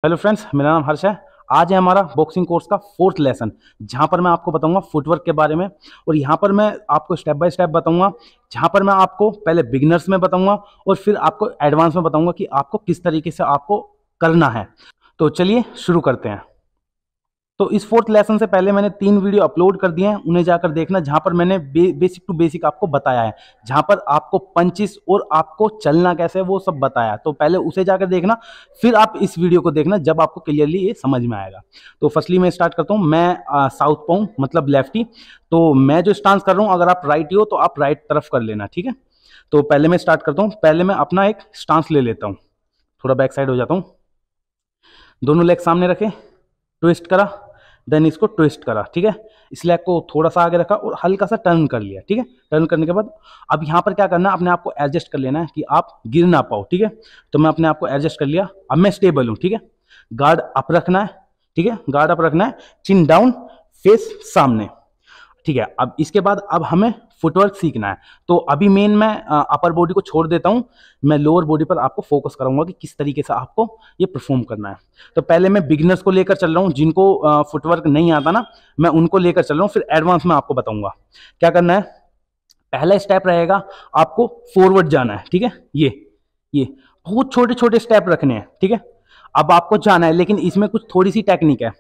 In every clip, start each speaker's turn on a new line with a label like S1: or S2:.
S1: Hello friends, मेरा नाम हर्ष है। आज है हमारा बॉक्सिंग कोर्स का 4th लेसन, जहां पर मैं आपको बताऊंगा फुटवर्क के बारे में। और यहां पर मैं आपको स्टेप बाय स्टेप बताऊंगा, जहां पर मैं आपको पहले बिगिनर्स में बताऊंगा और फिर आपको एडवांस में बताऊंगा कि आपको किस तरीके से आपको करना है। तो चलिए शुरू करते हैं। तो इस 4th लेसन से पहले मैंने 3 वीडियो अपलोड कर दिए हैं, उन्हें जाकर देखना, जहां पर मैंने बेसिक टू बेसिक आपको बताया है, जहां पर आपको पंचिस और आपको चलना कैसे है वो सब बताया। तो पहले उसे जाकर देखना, फिर आप इस वीडियो को देखना, जब आपको क्लियरली ये समझ में आएगा। तो फर्स्टली मैं स्टार्ट करता हूँ। मैं साउथ पाऊँ मतलब लेफ्टी, तो मैं जो स्टांस कर रहा हूँ, अगर आप राइटी हो तो आप राइट तरफ कर लेना, ठीक है। तो पहले मैं स्टार्ट करता हूँ। पहले मैं अपना एक स्टांस ले लेता हूँ, थोड़ा बैक साइड हो जाता हूँ, दोनों लेग सामने रखे, ट्विस्ट करा, देन इसको ट्विस्ट करा, ठीक है। इस लेग को थोड़ा सा आगे रखा और हल्का सा टर्न कर लिया, ठीक है। टर्न करने के बाद अब यहाँ पर क्या करना है, अपने आप को एडजस्ट कर लेना है कि आप गिर ना पाओ, ठीक है। तो मैं अपने आप को एडजस्ट कर लिया। अब मैं स्टेबल हूँ, ठीक है। गार्ड अप रखना है, ठीक है, गार्ड अप रखना है, चिन डाउन, फेस सामने, ठीक है। अब इसके बाद अब हमें फुटवर्क सीखना है। तो अभी मेन मैं अपर बॉडी को छोड़ देता हूं, मैं लोअर बॉडी पर आपको फोकस कराऊंगा कि किस तरीके से आपको ये परफॉर्म करना है। तो पहले मैं बिगिनर्स को लेकर चल रहा हूं, जिनको फुटवर्क नहीं आता ना, मैं उनको लेकर चल रहा हूं, फिर एडवांस में आपको बताऊंगा क्या करना है। पहला स्टेप रहेगा, आपको फॉरवर्ड जाना है, ठीक है। ये बहुत छोटे छोटे स्टेप रखने हैं, ठीक है। अब आपको जाना है, लेकिन इसमें कुछ थोड़ी सी टेक्निक है।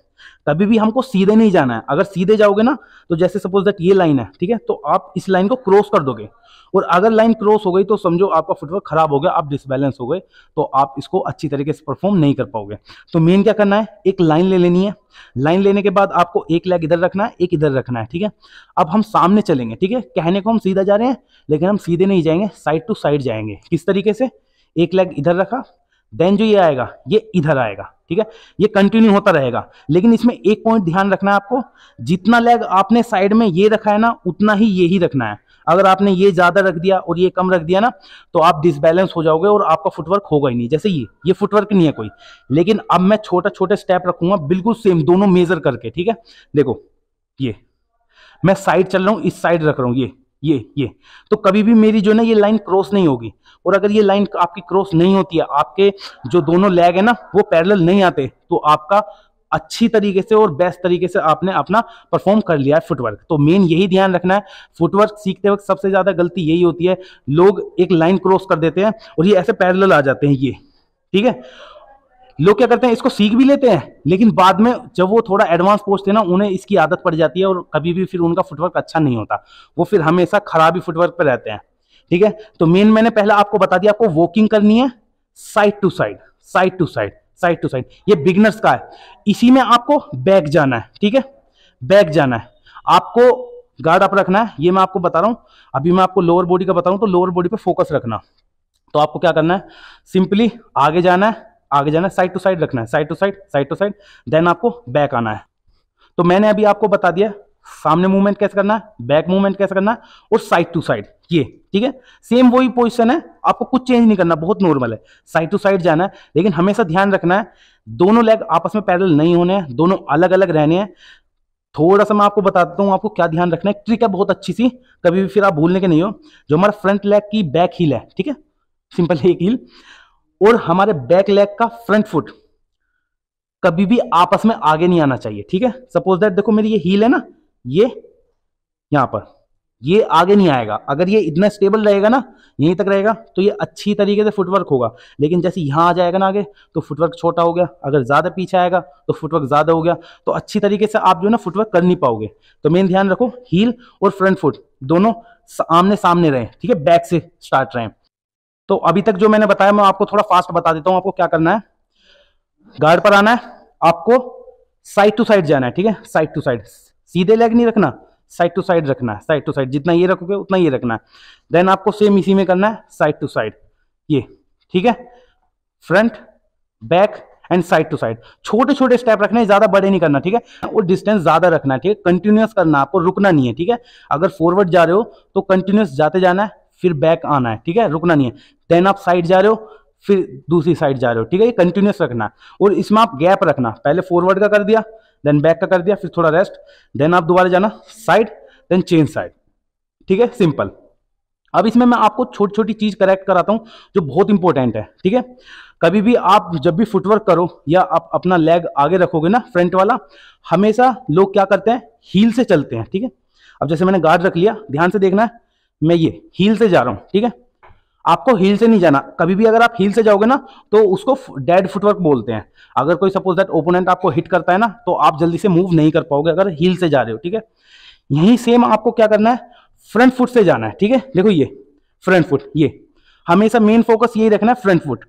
S1: कभी भी हमको सीधे नहीं जाना है। अगर सीधे जाओगे ना, तो जैसे सपोज दैट ये लाइन है, ठीक है, तो आप इस लाइन को क्रॉस कर दोगे, और अगर लाइन क्रॉस हो गई तो समझो आपका फुटवर्क खराब हो गया, आप डिसबैलेंस हो गए, तो आप इसको अच्छी तरीके से परफॉर्म नहीं कर पाओगे। तो मेन क्या करना है, एक लाइन ले लेनी है। लाइन लेने के बाद आपको एक लेग इधर रखना है, एक इधर रखना है, ठीक है। अब हम सामने चलेंगे, ठीक है। कहने को हम सीधा जा रहे हैं, लेकिन हम सीधे नहीं जाएंगे, साइड टू साइड जाएंगे। किस तरीके से, एक लेग इधर रखा, देन जो ये आएगा ये इधर आएगा, ठीक है। ये कंटिन्यू होता रहेगा, लेकिन इसमें एक पॉइंट ध्यान रखना है आपको, जितना लेग आपने साइड में ये रखा है ना, उतना ही ये ही रखना है। अगर आपने ये ज्यादा रख दिया और ये कम रख दिया ना, तो आप डिसबैलेंस हो जाओगे और आपका फुटवर्क होगा ही नहीं। जैसे ये फुटवर्क नहीं है कोई, लेकिन अब मैं छोटा छोटे स्टेप रखूंगा, बिल्कुल सेम, दोनों मेजर करके, ठीक है। देखो, ये मैं साइड चल रहा हूं, इस साइड रख रहा हूं, ये तो कभी भी मेरी जो ना ये लाइन क्रॉस नहीं होगी। और अगर ये लाइन आपकी क्रॉस नहीं होती है, आपके जो दोनों लेग है ना वो पैरेलल नहीं आते, तो आपका अच्छी तरीके से और बेस्ट तरीके से आपने अपना परफॉर्म कर लिया है फुटवर्क। तो मेन यही ध्यान रखना है। फुटवर्क सीखते वक्त सबसे ज्यादा गलती यही होती है, लोग एक लाइन क्रॉस कर देते हैं और ये ऐसे पैरेलल आ जाते हैं, ये, ठीक है। लोग क्या करते हैं, इसको सीख भी लेते हैं, लेकिन बाद में जब वो थोड़ा एडवांस पहुंचते हैं ना, उन्हें इसकी आदत पड़ जाती है और कभी भी फिर उनका फुटवर्क अच्छा नहीं होता, वो फिर हमेशा खराब ही फुटवर्क पे रहते हैं, ठीक है। तो मेन मैंने पहले आपको बता दिया, आपको वॉकिंग करनी है side to side, side to side, side to side, ये बिगनर्स का है। इसी में आपको बैक जाना है, ठीक है, बैक जाना है। आपको गार्ड अप रखना है, ये मैं आपको बता रहा हूं। अभी मैं आपको लोअर बॉडी का बता रहा हूं, तो लोअर बॉडी पे फोकस रखना। तो आपको क्या करना है, सिंपली आगे जाना है, आगे जाना है, साइड टू साइड रखना है, side to side, side to side, then आपको बैक आना है। तो मैंने अभी आपको बता दिया सामने मूवमेंट कैसे करना है, बैक मूवमेंट कैसे करना है, और साइड टू साइड, ये, ठीक है। सेम वही पोजीशन है, आपको कुछ चेंज नहीं करना, बहुत नॉर्मल है, साइड टू साइड जाना है। लेकिन हमेशा ध्यान रखना है, दोनों लेग आपस में पैरेलल नहीं होने हैं, दोनों अलग अलग रहने हैं। थोड़ा सा मैं आपको बता देता हूं आपको क्या ध्यान रखना है। ट्रिक है बहुत अच्छी सी, कभी भी फिर आप भूलने के नहीं हो। जो हमारा फ्रंट लेग की बैक हील है, ठीक है, सिंपल एक हील, और हमारे बैक लेग का फ्रंट फुट कभी भी आपस में आगे नहीं आना चाहिए, ठीक है। सपोज दैट देखो, मेरी ये हील है ना, ये यहां पर, ये आगे नहीं आएगा। अगर ये इतना स्टेबल रहेगा ना, यहीं तक रहेगा, तो ये अच्छी तरीके से फुटवर्क होगा। लेकिन जैसे यहां आ जाएगा ना आगे, तो फुटवर्क छोटा हो गया। अगर ज्यादा पीछे आएगा तो फुटवर्क ज्यादा हो गया, तो अच्छी तरीके से आप जो ना फुटवर्क कर नहीं पाओगे। तो मेन ध्यान रखो, हील और फ्रंट फुट दोनों आमने सामने रहे, ठीक है, बैक से स्टार्ट रहे। तो अभी तक जो मैंने बताया, मैं आपको थोड़ा फास्ट बता देता हूं। आपको क्या करना है, गार्ड पर आना है, आपको साइड टू साइड जाना है, ठीक है, साइड टू साइड, सीधे लेग नहीं रखना, साइड टू साइड रखना है, साइड टू साइड, जितना ये रखोगे उतना ये रखना है। देन आपको सेम इसी में करना है, साइड टू साइड, ये, ठीक है, front, back and side to side. छोटे छोटे स्टेप रखना है, ज्यादा बड़े नहीं करना, ठीक है, और डिस्टेंस ज्यादा रखना है, ठीक है, कंटिन्यूअस करना, आपको रुकना नहीं है, ठीक है। अगर फॉरवर्ड जा रहे हो तो कंटिन्यूअस जाते जाना है, फिर बैक आना है, ठीक है, रुकना नहीं है। देन आप साइड जा रहे हो, फिर दूसरी साइड जा रहे हो, ठीक है, ये कंटिन्यूअस रखना है। और इसमें आप गैप रखना, पहले फॉरवर्ड का कर दिया, देन बैक का कर दिया, फिर थोड़ा रेस्ट, देन आप दोबारा जाना साइड, देन चेंज साइड, ठीक है, सिंपल। अब इसमें मैं आपको छोटी छोटी चीज करेक्ट कराता हूं जो बहुत इंपॉर्टेंट है, ठीक है। कभी भी आप जब भी फुटवर्क करो या आप अपना लेग आगे रखोगे ना फ्रंट वाला, हमेशा लोग क्या करते हैं, हील से चलते हैं, ठीक है। अब जैसे मैंने गार्ड रख लिया, ध्यान से देखना है, मैं ये हील से जा रहा हूं, ठीक है। आपको हील से नहीं जाना। कभी भी अगर आप हील से जाओगे ना तो उसको डेड फुटवर्क बोलते हैं। अगर कोई सपोज दैट ओपोनेंट आपको हिट करता है ना तो आप जल्दी से मूव नहीं कर पाओगे अगर हील से जा रहे हो, ठीक है। यही सेम आपको क्या करना है, फ्रंट फुट से जाना है, ठीक है। देखो ये फ्रंट फुट, ये हमेशा मेन फोकस यही रखना है, फ्रंट फुट।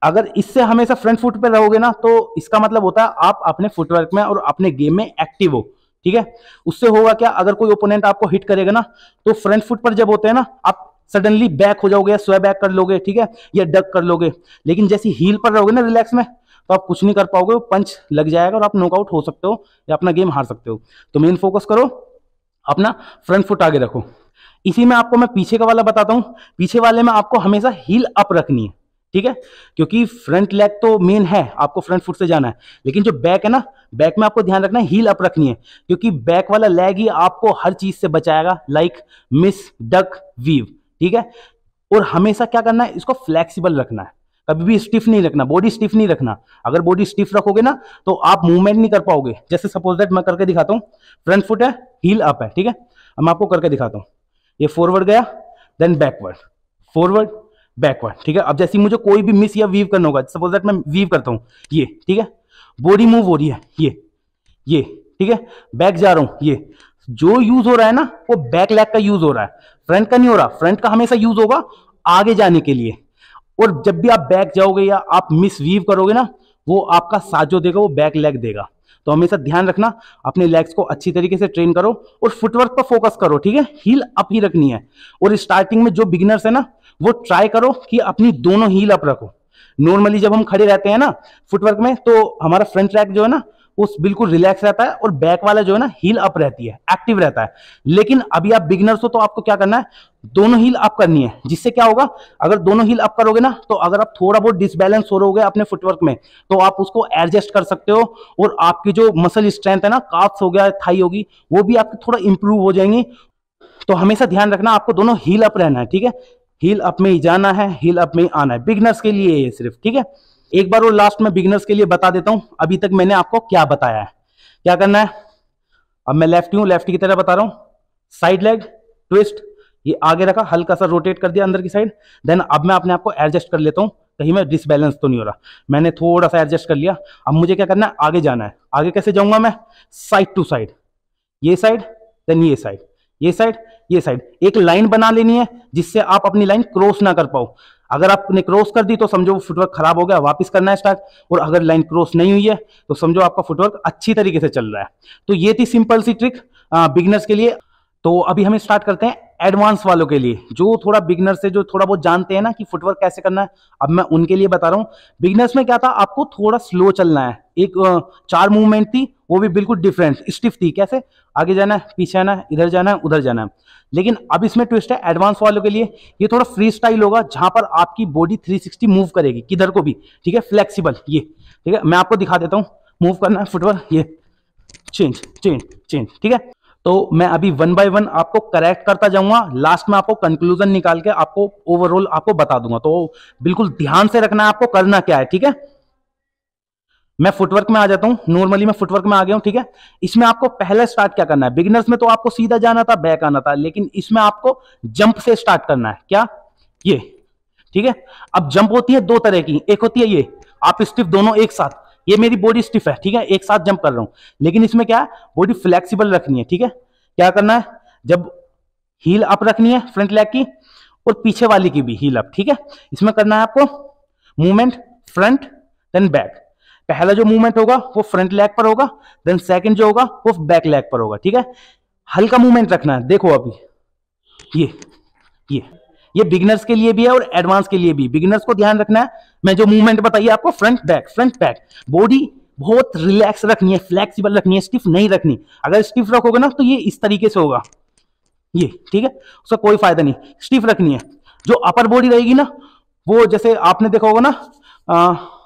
S1: अगर इससे हमेशा फ्रंट फुट पे रहोगे ना तो इसका मतलब होता है आप अपने फुटवर्क में और अपने गेम में एक्टिव हो, ठीक है। उससे होगा क्या, अगर कोई ओपोनेंट आपको हिट करेगा ना तो फ्रंट फुट पर जब होते हैं ना आप सडनली बैक हो जाओगे, स्वे बैक कर लोगे, ठीक है, या डक कर लोगे। लेकिन जैसे हील पर रहोगे ना रिलैक्स में, तो आप कुछ नहीं कर पाओगे, पंच लग जाएगा और आप नॉकआउट हो सकते हो या अपना गेम हार सकते हो। तो मेन फोकस करो, अपना फ्रंट फुट आगे रखो। इसी में आपको मैं पीछे का वाला बताता हूं। पीछे वाले में आपको हमेशा हील अप रखनी है, ठीक है, क्योंकि फ्रंट लेग तो मेन है, आपको फ्रंट फुट से जाना है। लेकिन जो बैक है ना, बैक में आपको ध्यान रखना है हील अप रखनी है, क्योंकि बैक वाला लेग ही आपको हर चीज से बचाएगा, लाइक मिस, डक, वीव, ठीक है। और हमेशा क्या करना है, इसको फ्लेक्सिबल रखना है, कभी भी स्टिफ नहीं रखना, बॉडी स्टिफ नहीं रखना। अगर बॉडी स्टिफ रखोगे ना तो आप मूवमेंट नहीं कर पाओगे। जैसे सपोज दैट मैं करके दिखाता हूं, फ्रंट फुट है, हील अप है, ठीक है। अब मैं आपको करके दिखाता हूं, ये फॉरवर्ड गया, देन बैकवर्ड, फॉरवर्ड, बैकवर्ड, ठीक है। अब जैसे मुझे कोई भी मिस या वीव करना होगा, सपोज दैट मैं वीव करता हूं, ये, ठीक है, बॉडी मूव हो रही है, ये, ठीक है, बैक जा रहा हूं, ये जो यूज हो रहा है ना वो बैक लेग का यूज हो रहा है, फ्रंट का नहीं हो रहा। फ्रंट का हमेशा यूज होगा आगे जाने के लिए। और जब भी आप बैक जाओगे या आप मिस वीव करोगे ना, वो आपका साथ जो देगा वो बैक लेग देगा। तो हमेशा ध्यान रखना, अपने लेग्स को अच्छी तरीके से ट्रेन करो और फुटवर्क पर फोकस करो, ठीक है। हील अप ही रखनी है। और स्टार्टिंग में जो बिगिनर्स है ना, वो ट्राई करो कि अपनी दोनों हील अप रखो। नॉर्मली जब हम खड़े रहते हैं ना फुटवर्क में, तो हमारा फ्रंट लेग जो है ना वो बिल्कुल रिलैक्स रहता है और बैक वाला जो है ना हील अप रहती है, एक्टिव रहता है। लेकिन अभी आप बिगिनर्स हो तो आपको क्या करना है, दोनों हील अप करनी है। जिससे क्या होगा, अगर दोनों हील अप करोगे ना तो अगर आप थोड़ा बहुत डिसबैलेंस हो रहोगे अपने फुटवर्क में तो आप उसको एडजस्ट कर सकते हो। और आपकी जो मसल स्ट्रेंथ है ना, काफ्स हो गया, थाई होगी, वो भी आपकी थोड़ा इंप्रूव हो जाएंगी। तो हमेशा ध्यान रखना, आपको दोनों हील अप रहना है, ठीक है। हील अप में ही जाना है, हील अप में ही आना है, बिगिनर्स के लिए ये सिर्फ, ठीक है। एक बार और लास्ट में बिगिनर्स के लिए बता देता हूं अभी तक मैंने आपको क्या बताया है। क्या करना है, अब मैं लेफ्टी हूं, लेफ्टी की तरह बता रहा हूं, साइड लेग ट्विस्ट, ये आगे रखा, हल्का सा रोटेट कर दिया अंदर की साइड। देन अब मैं अपने आप को एडजस्ट कर लेता हूं, कहीं मैं डिसबैलेंस तो नहीं हो रहा। मैंने थोड़ा सा एडजस्ट कर लिया। अब मुझे क्या करना है, आगे जाना है। आगे कैसे जाऊंगा मैं, साइड टू साइड, ये साइड, देन ये साइड, ये साइड, ये साइड। एक लाइन बना लेनी है जिससे आप अपनी लाइन क्रॉस ना कर पाओ। अगर आपने क्रॉस कर दी तो समझो वो फुटवर्क खराब हो गया, वापस करना है स्टार्ट। और अगर लाइन क्रॉस नहीं हुई है तो समझो आपका फुटवर्क अच्छी तरीके से चल रहा है। तो ये थी सिंपल सी ट्रिक बिगिनर्स के लिए। तो अभी हम स्टार्ट करते हैं एडवांस वालों के लिए, जो थोड़ा बिगिनर से जो थोड़ा बहुत जानते हैं ना कि फुटवर्क कैसे करना है। अब मैं उनके लिए बता रहा हूं। बिगिनर्स में क्या था, आपको थोड़ा स्लो चलना है। एक 4 मूवमेंट थी, वो भी बिल्कुल डिफरेंट, स्टिफ थी। कैसे, आगे जाना है, पीछे आना है, इधर जाना है, उधर जाना है। लेकिन अब इसमें ट्विस्ट है, एडवांस वालों के लिए ये थोड़ा फ्री स्टाइल होगा, जहां पर आपकी बॉडी 360 मूव करेगी, किधर को भी, ठीक है, फ्लेक्सिबल। ये ठीक है, मैं आपको दिखा देता हूं, मूव करना है फुटवर्क, ये चेंज चेंज चेंज, ठीक है। तो मैं अभी 1 बाय 1 आपको करेक्ट करता जाऊंगा, लास्ट में आपको कंक्लूजन निकाल के आपको ओवरऑल आपको बता दूंगा। तो बिल्कुल ध्यान से रखना है आपको करना क्या है, ठीक है। मैं फुटवर्क में आ जाता हूं, नॉर्मली मैं फुटवर्क में आ गया हूं, ठीक है। इसमें आपको पहले स्टार्ट क्या करना है, बिगिनर्स में तो आपको सीधा जाना था, बैक आना था, लेकिन इसमें आपको जंप से स्टार्ट करना है। क्या, ये, ठीक है। अब जंप होती है 2 तरह की, एक होती है ये, आप स्टिफ दोनों एक साथ, ये मेरी बॉडी स्टिफ है, ठीक है, एक साथ जंप कर रहा हूं। लेकिन इसमें क्या है, बॉडी फ्लेक्सिबल रखनी है, ठीक है। क्या करना है, जब हील अप रखनी है फ्रंट लेग की और पीछे वाली की भी हील अप, ठीक है। इसमें करना है आपको मूवमेंट फ्रंट देन बैक। पहला जो मूवमेंट होगा वो फ्रंट लेग पर होगा, देन सेकंड जो होगा वो बैक लेग पर होगा, ठीक है। हल्का मूवमेंट रखना है। देखो अभी ये बिगिनर्स के लिए भी है और एडवांस के लिए भी। बिगिनर्स को ध्यान रखना है, मैं जो मूवमेंट बताइए आपको, फ्रंट बैक, बॉडी बहुत रिलैक्स रखनी है, फ्लेक्सिबल रखनी है, स्टिफ नहीं रखनी। अगर स्टिफ रखोगे ना तो ये इस तरीके से होगा, ये, ठीक है, उसका कोई फायदा नहीं। स्टिफ रखनी है। जो अपर बॉडी रहेगी ना, वो जैसे आपने देखा होगा ना,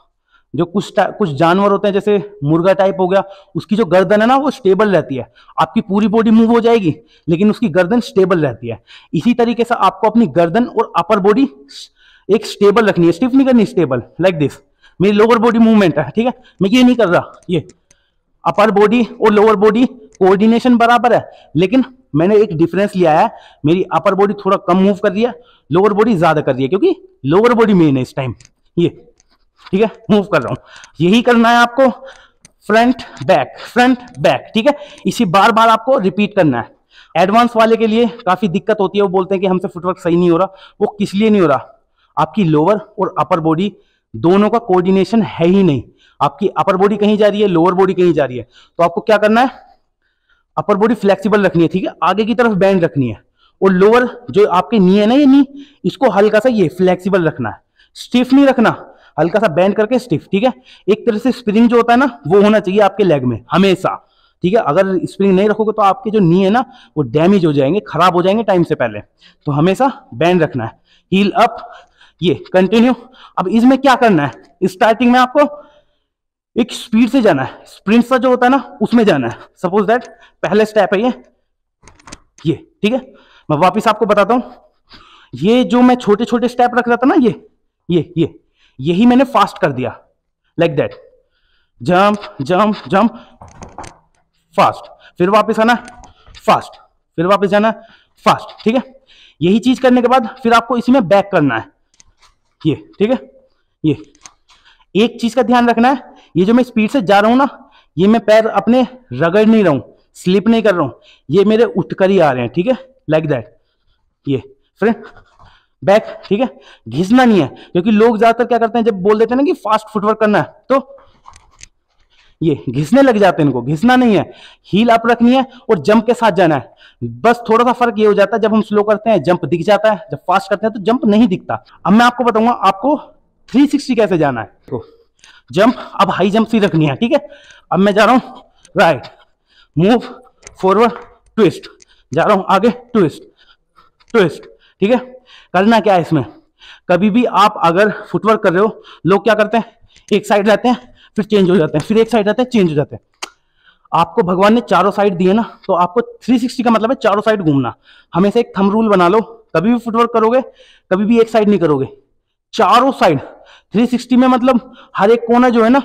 S1: जो कुछ जानवर होते हैं, जैसे मुर्गा टाइप हो गया, उसकी जो गर्दन है ना वो स्टेबल रहती है। आपकी पूरी बॉडी मूव हो जाएगी लेकिन उसकी गर्दन स्टेबल रहती है। इसी तरीके से आपको अपनी गर्दन और अपर बॉडी एक स्टेबल रखनी है, स्टिफ नहीं करनी, स्टेबल लाइक दिस। मेरी लोअर बॉडी मूवमेंट है, ठीक है, मैं ये नहीं कर रहा, ये अपर बॉडी और लोअर बॉडी कोऑर्डिनेशन बराबर है, लेकिन मैंने एक डिफरेंस लिया है, मेरी अपर बॉडी थोड़ा कम मूव कर रही है, लोअर बॉडी ज्यादा कर रही है, क्योंकि लोअर बॉडी मेन है इस टाइम, ये ठीक है, मूव कर रहा हूं। यही करना है आपको, फ्रंट बैक, ठीक है, इसी बार बार आपको रिपीट करना है। एडवांस वाले के लिए काफी दिक्कत होती है, वो बोलते हैं कि हमसे फुटवर्क सही नहीं हो रहा। वो किस लिए नहीं हो रहा? आपकी लोअर और अपर बॉडी दोनों का कोऑर्डिनेशन है ही नहीं। आपकी अपर बॉडी कहीं जा रही है, लोअर बॉडी कहीं जा रही है, तो आपको क्या करना है, अपर बॉडी फ्लेक्सिबल रखनी है, ठीक है, आगे की तरफ बैंड रखनी है, और लोअर जो आपके नी है ना, ये नी, इसको हल्का सा ये फ्लेक्सिबल रखना है, स्टिफ नहीं रखना, हल्का सा बैंड करके स्टिफ, ठीक है। एक तरह से स्प्रिंग जो होता है ना, वो होना चाहिए आपके लेग में हमेशा, ठीक है। अगर स्प्रिंग नहीं रखोगे तो आपके जो नी है ना, वो डैमेज हो जाएंगे, खराब हो जाएंगे टाइम से पहले, तो हमेशा बैंड रखना है। हील अप, ये कंटिन्यू। अब इसमें क्या करना है, स्टार्टिंग में आपको एक स्पीड से जाना है, स्प्रिंट सा जो होता है ना, उसमें जाना है। सपोज दैट पहले स्टेप है ये, ठीक है। मैं वापिस आपको बताता हूं, ये जो मैं छोटे छोटे स्टेप रख रहा था ना, ये यही मैंने फास्ट कर दिया, like that, jump jump jump, fast, फिर वापस आना, फास्ट, फिर वापस जाना, फास्ट, ठीक है। यही चीज करने के बाद फिर आपको इसी में बैक करना है, ये, ठीक है। ये एक चीज का ध्यान रखना है, ये जो मैं स्पीड से जा रहा हूं ना, ये मैं पैर अपने रगड़ नहीं रहा हूं, स्लिप नहीं कर रहा हूं, ये मेरे उठकर ही आ रहे हैं, ठीक है, लाइक दैट, ये फिर बैक, ठीक है। घिसना नहीं है, क्योंकि लोग ज्यादातर क्या करते हैं, जब बोल देते हैं ना कि फास्ट फुटवर्क करना है, तो ये घिसने लग जाते हैं। इनको घिसना नहीं है, हील अप रखनी है और जंप के साथ जाना है। बस थोड़ा सा फर्क ये हो जाता है, जब हम स्लो करते हैं जंप दिख जाता है, जब फास्ट करते हैं तो जंप नहीं दिखता। अब मैं आपको बताऊंगा आपको 360 कैसे जाना है। तो जंप, अब हाई जंप सी रखनी है, ठीक है। अब मैं जा रहा हूं राइट, मूव फॉरवर्ड, ट्विस्ट, जा रहा हूं आगे, ट्विस्ट ट्विस्ट, ठीक है। करना क्या है इसमें, कभी भी आप अगर फुटवर्क कर रहे हो, लोग क्या करते हैं, एक साइड रहते हैं, फिर चेंज हो जाते हैं, फिर एक साइड रहते हैं, चेंज हो जाते हैं। आपको भगवान ने चारों साइड दिए ना, तो आपको 360 का मतलब है चारों साइड घूमना। हमेशा एक थंब रूल बना लो, कभी भी फुटवर्क करोगे कभी भी एक साइड नहीं करोगे, चारों साइड 360 में, मतलब हर एक कोना जो है ना,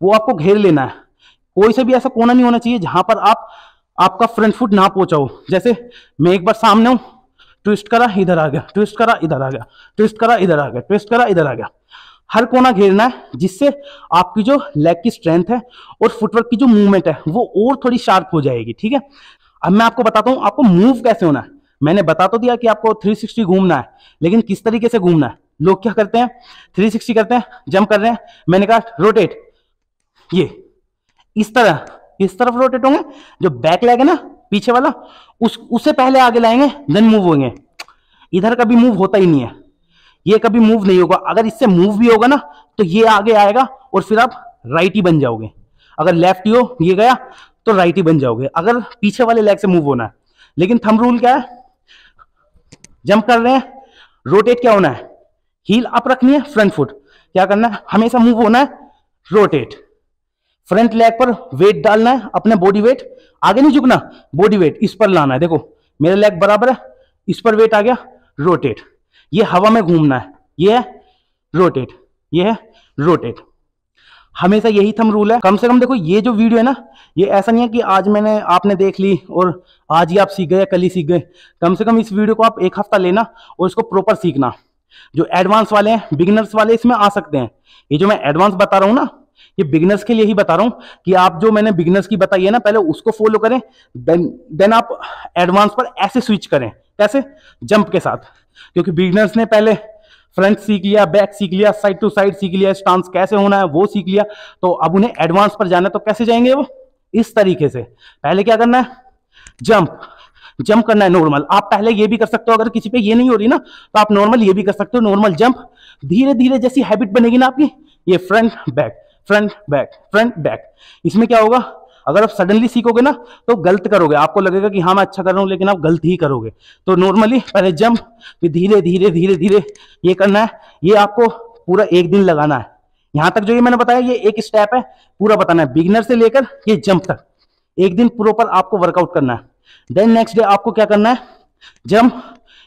S1: वो आपको घेर लेना है। कोई से भी ऐसा कोना नहीं होना चाहिए जहां पर आपका फ्रंट फुट ना पहुंचा हो। जैसे मैं एक बार सामने हूं, ट्विस्ट करा इधर आ गया, ट्विस्ट करा इधर आ गया, ट्विस्ट करा इधर आ गया, ट्विस्ट करा इधर आ गया। हर कोना घेरना है, जिससे आपकी जो लेग की स्ट्रेंथ है और फुटवर्क की जो मूवमेंट है वो और थोड़ी शार्प हो जाएगी, ठीक है। अब मैं आपको बताता हूं आपको मूव कैसे होना है। मैंने बता तो दिया कि आपको 360 घूमना है, लेकिन किस तरीके से घूमना है। लोग क्या करते हैं, 360 करते हैं, जंप कर रहे हैं, मैंने कहा रोटेट, ये इस तरह इस तरफ रोटेट होंगे, जो बैक लेग है ना पीछे वाला, उससे पहले आगे लाएंगे, देन मूव होंगे। इधर कभी मूव होता ही नहीं है, ये कभी मूव नहीं होगा। अगर इससे मूव भी होगा ना, तो ये आगे आएगा और फिर आप राइट ही बन जाओगे। अगर लेफ्ट ही हो, ये गया, तो राइट ही बन जाओगे, अगर पीछे वाले लेग से मूव होना है। लेकिन थंब रूल क्या है, जंप कर रहे हैं, रोटेट क्या होना है, हील अप रखनी है, फ्रंट फुट क्या करना है, हमेशा मूव होना है, रोटेट, फ्रंट लेग पर वेट डालना है, अपना बॉडी वेट, आगे नहीं झुकना, बॉडी वेट इस पर लाना है। देखो मेरा लेग बराबर है, इस पर वेट आ गया, रोटेट, ये हवा में घूमना है, ये है रोटेट, ये है रोटेट। हमेशा यही थंब रूल है। कम से कम देखो ये जो वीडियो है ना, ये ऐसा नहीं है कि आज आपने देख ली और आज ही आप सीख गए, कल ही सीख गए। कम से कम इस वीडियो को आप एक हफ्ता लेना और इसको प्रॉपर सीखना। जो एडवांस वाले हैं, बिगिनर्स वाले इसमें आ सकते हैं। ये जो मैं एडवांस बता रहा हूं ना, ये बिगिनर्स के लिए ही बता रहा हूं कि आप जो मैंने बिगिनर्स की बताई है ना, पहले उसको फॉलो करें, देन आप एडवांस पर ऐसे स्विच करें। कैसे? जंप के साथ। क्योंकि बिगिनर्स ने पहले फ्रंट सीख लिया, बैक सीख लिया, साइड टू साइड सीख लिया, स्टांस कैसे होना है वो सीख लिया, तो अब उन्हें एडवांस पर जाना है। तो कैसे जाएंगे वो? इस तरीके से। पहले क्या करना है, जंप करना है नॉर्मल। आप पहले ये भी कर सकते हो, अगर किसी पे ये नहीं हो रही ना, तो आप नॉर्मल ये भी कर सकते हो, नॉर्मल जंप। धीरे धीरे जैसी हैबिट बनेगी ना आपकी, ये front back front back front back. इसमें क्या होगा, अगर आप सडनली सीखोगे ना तो गलत करोगे, आपको लगेगा कि हाँ मैं अच्छा कर रहा हूं, लेकिन आप गलत ही करोगे। तो नॉर्मली पहले जंप, फिर धीरे धीरे धीरे धीरे ये करना है। ये आपको पूरा एक दिन लगाना है। यहां तक जो ये मैंने बताया, ये एक स्टेप है, पूरा बताना है, बिगिनर से लेकर ये जंप तक। एक दिन प्रॉपर आपको वर्कआउट करना है। देन नेक्स्ट डे आपको क्या करना है, जंप,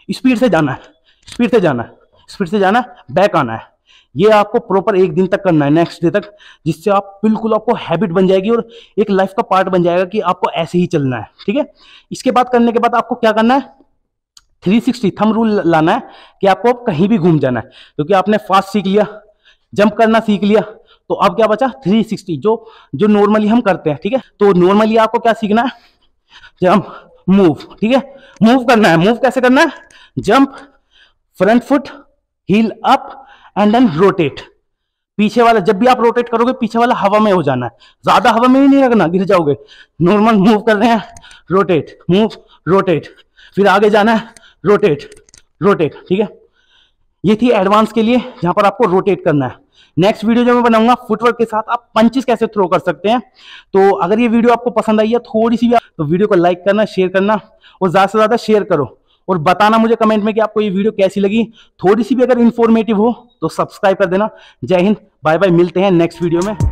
S1: स्पीड से जाना है, स्पीड से जाना है, फिर से जाना है, बैक आना है। ये आपको प्रॉपर 1 दिन तक करना है, नेक्स्ट डे तक, जिससे आप बिल्कुल आपको हैबिट बन जाएगी और एक लाइफ का पार्ट बन जाएगा कि आपको ऐसे ही चलना है। ठीक है, इसके बाद करने के बाद आपको क्या करना है, 360 थंब रूल लाना है कि आपको कहीं भी घूम जाना है, क्योंकि आपने फास्ट सीख लिया, जंप करना सीख लिया, तो अब क्या बचा 360 जो नॉर्मली हम करते हैं। ठीक है, तो नॉर्मली आपको क्या सीखना है, जंप, मूव। ठीक है, मूव करना है। मूव कैसे करना है, jump, front foot, heel up and then rotate. पीछे वाला जब भी आप रोटेट करोगे पीछे वाला हवा में हो जाना है, ज्यादा हवा में ही नहीं रखना, गिर जाओगे। नॉर्मल मूव कर रहे हैं, रोटेट, मूव, रोटेट, फिर आगे जाना है, रोटेट, रोटेट। ठीक है, ये थी एडवांस के लिए जहां पर आपको रोटेट करना है। नेक्स्ट वीडियो जो मैं बनाऊंगा फुटवर्क के साथ आप पंचेस कैसे थ्रो कर सकते हैं। तो अगर ये वीडियो आपको पसंद आई है थोड़ी सी भी, तो वीडियो को लाइक करना, शेयर करना और ज्यादा से ज्यादा शेयर करो और बताना मुझे कमेंट में कि आपको ये वीडियो कैसी लगी। थोड़ी सी भी अगर इन्फॉर्मेटिव हो तो सब्सक्राइब कर देना। जय हिंद, बाय बाय, मिलते हैं नेक्स्ट वीडियो में।